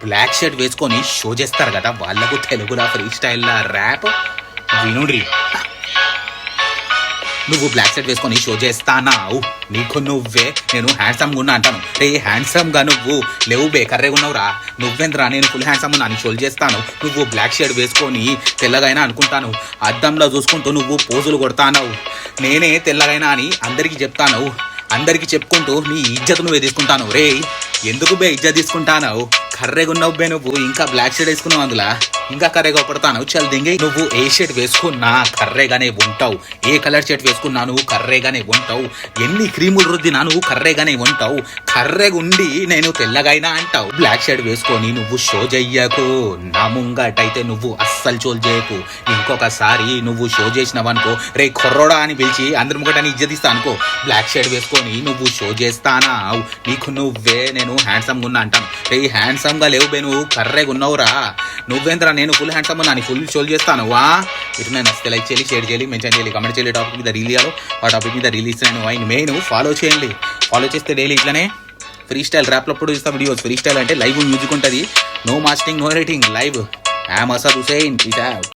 Black shirt వేసుకొని show చేస్తారు కదా వాళ్ళకు తెలుగులో ఫ్రీ స్టైల్ ర్యాప్ వినుడ్రి. నువ్వు బ్లాక్ షర్ట్ వేసుకొని షో చేస్తానావు, నీకు నువ్వే నేను హ్యాండ్సమ్ ఉన్నా అంటాను. రే హ్యాండ్సమ్ గా నువ్వు లేవు బేకర్రే ఉన్నావురా. నువ్వేంద్రా నేను ఫుల్ హ్యాండ్సమ్ ఉన్నా షోలు చేస్తాను. నువ్వు బ్లాక్ షర్ట్ వేసుకొని తెల్లగైనా అనుకుంటాను, అద్దంలో చూసుకుంటూ నువ్వు పోజులు కొడతానవు. నేనే తెల్లగైనా అని అందరికీ చెప్తాను, అందరికి చెప్పుకుంటూ నీ ఇజ్జత్ నువ్వే తీసుకుంటాను. రే ఎందుకు బే ఇజ్జత్ తీసుకుంటాను? కర్రేగా ఉన్నావు బే నువ్వు, ఇంకా బ్లాక్ షర్ట్ వేసుకున్నావు, అందులో ఇంకా కర్రేగా పడతాను. చల్ దింగి, నువ్వు ఏ షర్ట్ వేసుకున్నా కర్రేగానే ఉంటావు, ఏ కలర్ షర్ట్ వేసుకున్నా నువ్వు కర్రేగానే ఉంటావు, ఎన్ని క్రీములు రుద్దినా నువ్వు కర్రేగానే ఉంటావు. కర్రేగా ఉండి నేను తెల్లగైనా అంటావు. బ్లాక్ షర్ట్ వేసుకొని నువ్వు షో చెయ్యకు, నా ముంగటైతే నువ్వు అస్సలు షోలు చేయకు. ఇంకొకసారి నువ్వు షో చేసినావనుకో, రే కొర్రోడా అని పిలిచి అందరి ముంగటని ఇజ్జతిస్తా అనుకో. బ్లాక్ షర్ట్ వేసుకొని నువ్వు షో చేస్తానా, నీకు నువ్వే నేను హ్యాండ్సమ్ ఉన్నా అంటాను. రే హ్యాండ్సమ్ గా లేవు బే, నువ్వు కర్రేగా ఉన్నావురా. నువ్వేంద్రా నేను ఫుల్ హ్యాండ్సమ్ ఉన్నా, ఫుల్ షోలు చేస్తాను. ఇటు నేను నచ్చితే లైక్ చేయాలి, షేర్ చేయాలి, మెన్షన్ చేయాలి, కమెంట్ చేయాలి. టాపిక్ మీద రీల్ చేయాలి, ఆ టాపిక్ మీద రీల్ ఇస్తాను. ఆయన మెయిన్ ఫాలో చేయండి. ఫాలో చేస్తే డైలీ ఇట్లానే ఫ్రీ స్టైల్ ర్యాప్లో అప్పుడు చూస్తాం వీడియోస్. ఫ్రీ స్టైల్ అంటే లైవ్ మ్యూజిక్ ఉంటుంది, no mastering, no writing, live. I am Asad Hussain.